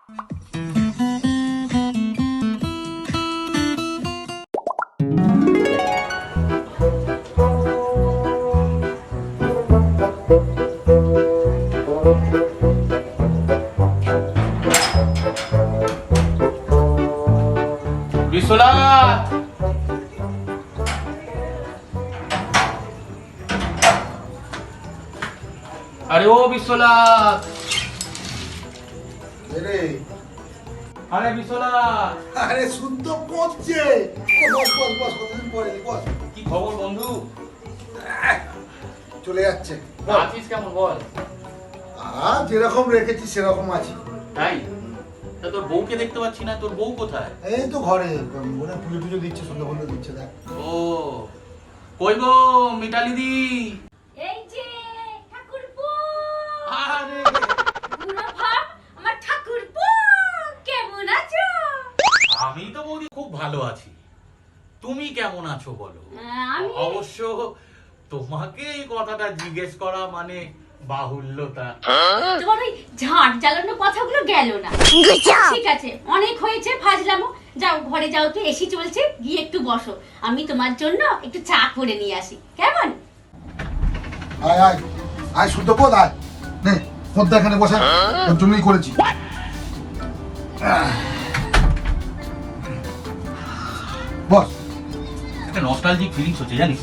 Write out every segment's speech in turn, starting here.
বিশ্বনাথ, আরে ও বিশ্বনাথ, আরে বিশ্বনাথ, আরে শুনতে পড়ছে। বস বস বস, কতদিন পরে বস। কি খবর বন্ধু? চলে যাচ্ছে। আছিস কেমন বল? যেরকম রেখেছি সেরকম আছি। তাই? তা তোর বউকে দেখতে পাচ্ছি না, তোর বউ কোথায়? এই তো ঘরে মনে পুজো টুজো দিচ্ছে, সন্ধ্যা বন্ধ দিচ্ছে। দেখ ও কই গো মিতালি দি? এই যে ঠাকুরপো, আরে বুড়ো ভাব, আমার ঠাকুরপো কেমন আছো? আমি তো বৌদি খুব ভালো আছি, তুমি কেমন আছো বলো? আমি অবশ্য তোমাকে এই কথাটা জিজ্ঞেস করা মানে বাহুল্যতা। তোমার ওই ঝাড় জ্বালানো কথাগুলো গেল না। ঠিক আছে, অনেক হয়েছে ফাজলামো। যাও ঘরে যাও, তো এসি চলছে, গিয়ে একটু বসো, আমি তোমার জন্য একটু চা করে নিয়ে আসি, কেমন? আয় আয় আয়, শুদ্ধ পদ আয়। নে পদ্মা এখানে বসা, তোর জন্যই করেছি। বস। একটা নস্টালজিক ফিলিংস হচ্ছে জানিস।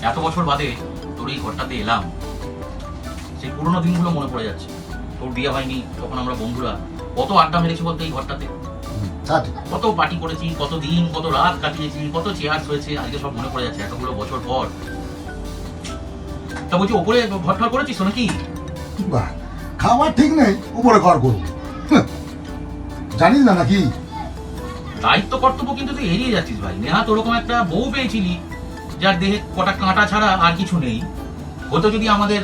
এত বছর বাদে তোর এই ঘরটাতে এলাম, সেই পুরোনো দিনগুলো মনে পড়ে যাচ্ছে। তোর বিয়ে হয়নি তখন আমরা বন্ধুরা কত আড্ডা মেরেছি বলতে এই ঘরটাতে, কত পার্টি করেছি, কত দিন কত রাত কাটিয়েছি, কত চেয়ার্স হয়েছে, আজকে সব মনে পড়ে যাচ্ছে এতগুলো বছর পর। তা বলছি ওপরে ঘর ঠর করেছিস তো নাকি? বাহ, খাবার ঠিক নেই, উপরে ঘর করবো। জানিস না নাকি? দায়িত্ব কর্তব্য কিন্তু তুই এড়িয়ে যাচ্ছিস ভাই। নেহাত ওরকম একটা বউ পেয়েছিলি যার দেহে কটা কাঁটা ছাড়া আর কিছু নেই। হতো যদি আমাদের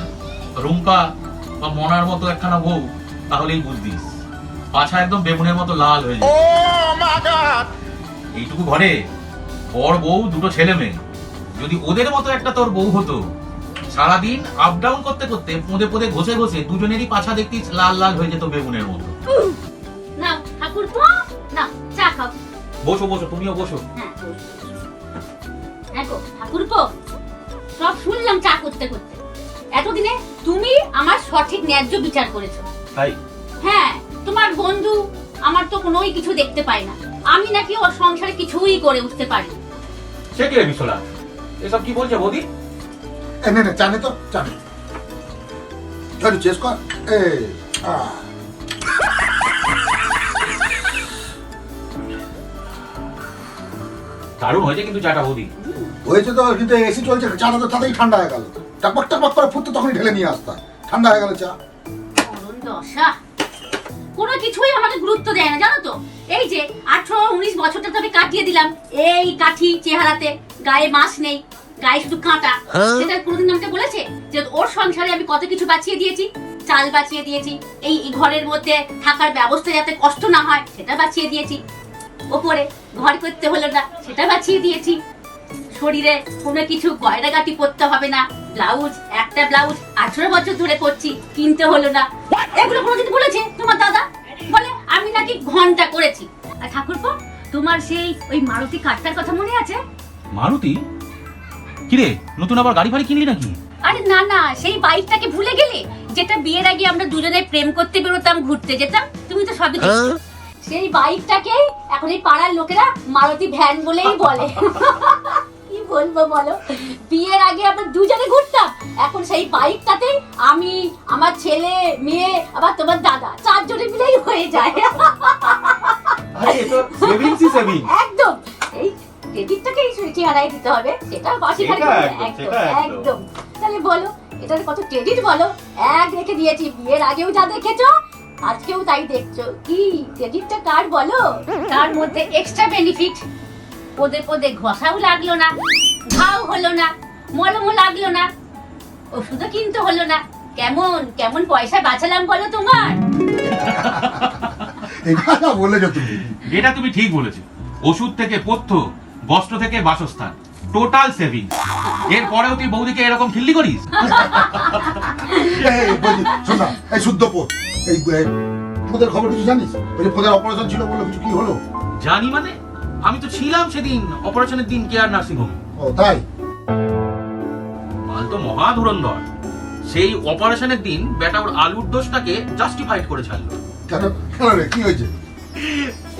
রুম্পা বা মনার মতো একখানা বউ, তাহলেই বুঝতিস পাছা একদম বেগুনের মতো লাল হয়ে যায়। এইটুকু ঘরে বড় বউ, দুটো ছেলে মেয়ে, যদি ওদের মতো একটা তোর বউ হতো, সারাদিন আপ ডাউন করতে করতে পদে পদে ঘষে ঘষে দুজনেরই পাছা দেখতিস লাল লাল হয়ে যেত বেগুনের মতো। না ঠাকুরপো, না চা খাও। বসো বসো, তুমিও বসো। হ্যাঁ দেখো ঠাকুরপো, সব শুনলাম চা করতে করতে। এতদিনে তুমি আমার সঠিক ন্যায্য বিচার করেছো। তাই? হ্যাঁ, তোমার বন্ধু আমার তো কোনোই কিছু দেখতে পায় না, আমি নাকি ওর সংসারে কিছুই করে উঠতে পারি। সে কি রে বিশালা, এসব কি বলছে বৌদি? নে নে, জানে তো জানে। চল চেস কর। দারুণ হয়েছে কিন্তু চাটা বৌদি। হয়েছে তো, কিন্তু এসি চলছে, চাটা তো তাতেই ঠান্ডা হয়ে গেল। টাকপাক টাকপাক করে ফুটতে তখনই ঢেলে নিয়ে আসতাম, ঠান্ডা হয়ে গেল চা। অরুণ দশা, কোনো কিছুই আমাকে গুরুত্ব দেয় না জানো তো। এই যে 18-19 বছরটা তো আমি কাটিয়ে দিলাম এই কাঠি চেহারাতে, গায়ে মাছ নেই, গায়ে শুধু কাঁটা। সেটা কোনোদিন আমাকে বলেছে যে ওর সংসারে আমি কত কিছু বাঁচিয়ে দিয়েছি? চাল বাঁচিয়ে দিয়েছি, এই ঘরের মধ্যে থাকার ব্যবস্থা যাতে কষ্ট না হয় সেটা বাঁচিয়ে দিয়েছি, ওপরে ঘর করতে হলো না সেটা বাঁচিয়ে দিয়েছি, শরীরে কোনো কিছু গয়নাগাটি পরতে হবে না, ব্লাউজ, একটা ব্লাউজ 18 বছর ধরে পরছি, কিনতে হলো না। এগুলো কোনোদিন বলেছে তোমার দাদা? বলে আমি নাকি ঘন্টা করেছি। আর ঠাকুরপো, তোমার সেই ওই মারুতি কারটার কথা মনে আছে? মারুতি? কিরে, নতুন আবার গাড়ি ফাড়ি কিনলি নাকি? আরে না না, সেই বাইকটাকে ভুলে গেলে, যেটা বিয়ের আগে আমরা দুজনে প্রেম করতে বেরোতাম, ঘুরতে যেতাম, তুমি তো সবই দেখছো। সেই বাইকটাকেই এখন এই পাড়ার লোকেরা মারুতি ভ্যান বলেই বলে। কি বলবো বলো, বিয়ের আগে আমরা দুজনে ঘুরতাম, এখন সেই বাইকটাতেই আমি, আমার ছেলে, মেয়ে, আবার তোমার দাদা, চারজনে মিলেই হয়ে যায়। আরে এ তো সেভিংসই সেভিং। একদম, এই ক্রেডিটটাকে এই চেহারায় দিতে হবে, সেটা বাসি গাড়ি একদম একদম। তাহলে বলো এটার কত ক্রেডিট বলো, এক রেখে দিয়েছি, বিয়ের আগেও যা দেখেছো আজকেও তাই দেখছো, কি ক্রেডিটটা কার বলো? তার মধ্যে এক্সট্রা বেনিফিট, পদে পদে ঘষাও লাগলো না, ঘাও হলো না, মলমও লাগলো না, ওষুধও কিনতে হলো না। কেমন কেমন পয়সা বাঁচালাম বলো তোমার? এটা বলেছো তুমি, এটা তুমি ঠিক বলেছো। ওষুধ থেকে পথ্য, বস্ত্র থেকে বাসস্থান, টোটাল সেভিং। এর পরেও তুই বৌদিকে এরকম খিল্লি করিস? এই শুদ্ধ পথ, এই ফোদের খবর কিছু জানিস? ওই যে ফোদের অপারেশন ছিল বললো, কিছু কি হলো? জানি মানে, আমি তো ছিলাম সেদিন অপারেশনের দিন কেয়ার নার্সিং হোমে। ও তাই? মাল তো মহা ধুরন্ধর। সেই অপারেশনের দিন বেটা ওর আলুর দোষটাকে জাস্টিফাইড করে ছাড়লো। কেন কেন রে, কি হয়েছে?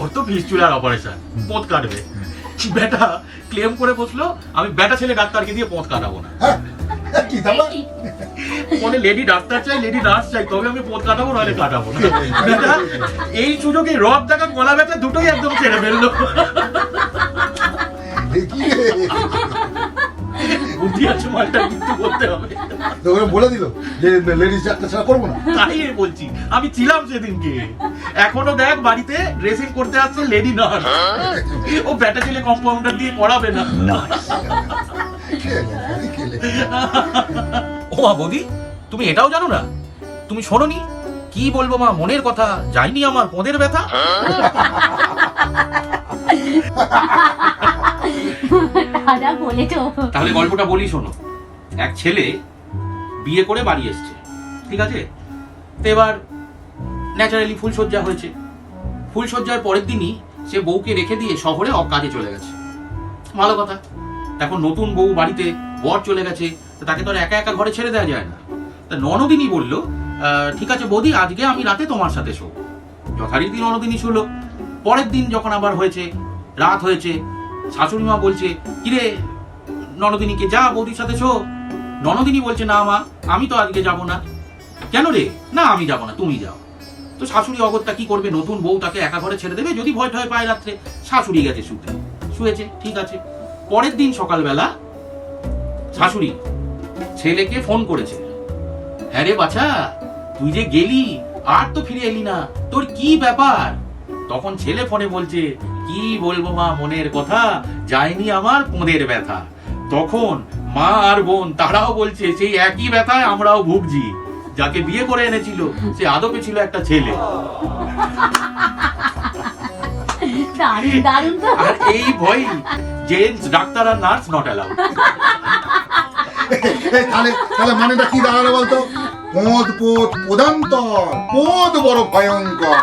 ওর তো ফিস্টুলার অপারেশন, পোঁত কাটবে। বেটা ক্লেম করে বসলো আমি বেটা ছেলে ডাক্তারকে দিয়ে পোঁত কাটাবো না। হ্যাঁ, কি তারপর? মানে লেডি ডাক্তার চাই, লেডি নার্স চাই, তবে আমি পোঁত কাটাবো, নাহলে কাটাবো না। বেটা এই সুযোগে রব দেখা গলা ব্যথা দুটোই একদম ছেড়ে ফেললো। এ কি রে? বুদ্ধি আছে মালটা, কিন্তু বলতে হবে। তো ওরা বলে দিল যে লেডিস ডাক্তার ছাড়া করবো না। তাই বলছি, আমি ছিলাম সেদিনকে। এখনো দেখ বাড়িতে ড্রেসিং করতে আসছে লেডি নার্স। ও বেটা ছেলে কম্পাউন্ডার দিয়ে করাবে না। খেলে, খেলে। ও মা বৌদি, তুমি এটাও জানো না? তুমি শোনোনি? কি বলবো মা, মনের কথা, যায়নি আমার পোঁদের ব্যথা। দাদা বলেছো। তাহলে গল্পটা বলি শোনো। এক ছেলে বিয়ে করে বাড়ি এসছে, ঠিক আছে? তো এবার ন্যাচারালি ফুলসজ্জা হয়েছে। ফুলসজ্জার পরের দিনই সে বউকে রেখে দিয়ে শহরে কাজে চলে গেছে। ভালো কথা। এখন নতুন বউ বাড়িতে, বর চলে গেছে, তো তাকে তো আর একা একা ঘরে ছেড়ে দেওয়া যায় না। তা ননদিনী বলল, ঠিক আছে বৌদি, আজকে আমি রাতে তোমার সাথে শোবো। যথারীতি ননদিনী শুলো। পরের দিন যখন আবার হয়েছে, রাত হয়েছে, শাশুড়ি মা বলছে, কিরে ননদিনীকে, যা বৌদির সাথে শো। ননদিনী বলছে, না মা, আমি তো আজকে যাব না। কেন রে? না আমি যাব না, তুমি যাও। তো শাশুড়ি অগত্যা কি করবে, নতুন বউ তাকে একা ঘরে ছেড়ে দেবে, যদি ভয় টয় পায় রাত্রে। শাশুড়ি গেছে শুতে, শুয়েছে, ঠিক আছে। পরের দিন সকালবেলা শাশুড়ি ছেলেকে ফোন করেছে, হ্যাঁ রে বাছা, তুই যে গেলি আর তো ফিরে এলি না, তোর কি ব্যাপার? তখন ছেলে ফোনে বলছে, কি বলবো মা মনের কথা, যায়নি আমার পোঁদের ব্যথা। তখন মা আর বোন তারাও বলছে, সেই একই ব্যথায় আমরাও ভুগছি। যাকে বিয়ে করে এনেছিল সে আদপে ছিল একটা ছেলে। দারুণ দারুণ তো। আর এই ভয় জেন্টস ডাক্তার আর নার্স নট অ্যালাউড। তাহলে তাহলে মানেটা কি দাঁড়ালো বলতো? পোদ পোদ পোদান্তর, পোদ বড় ভয়ঙ্কর।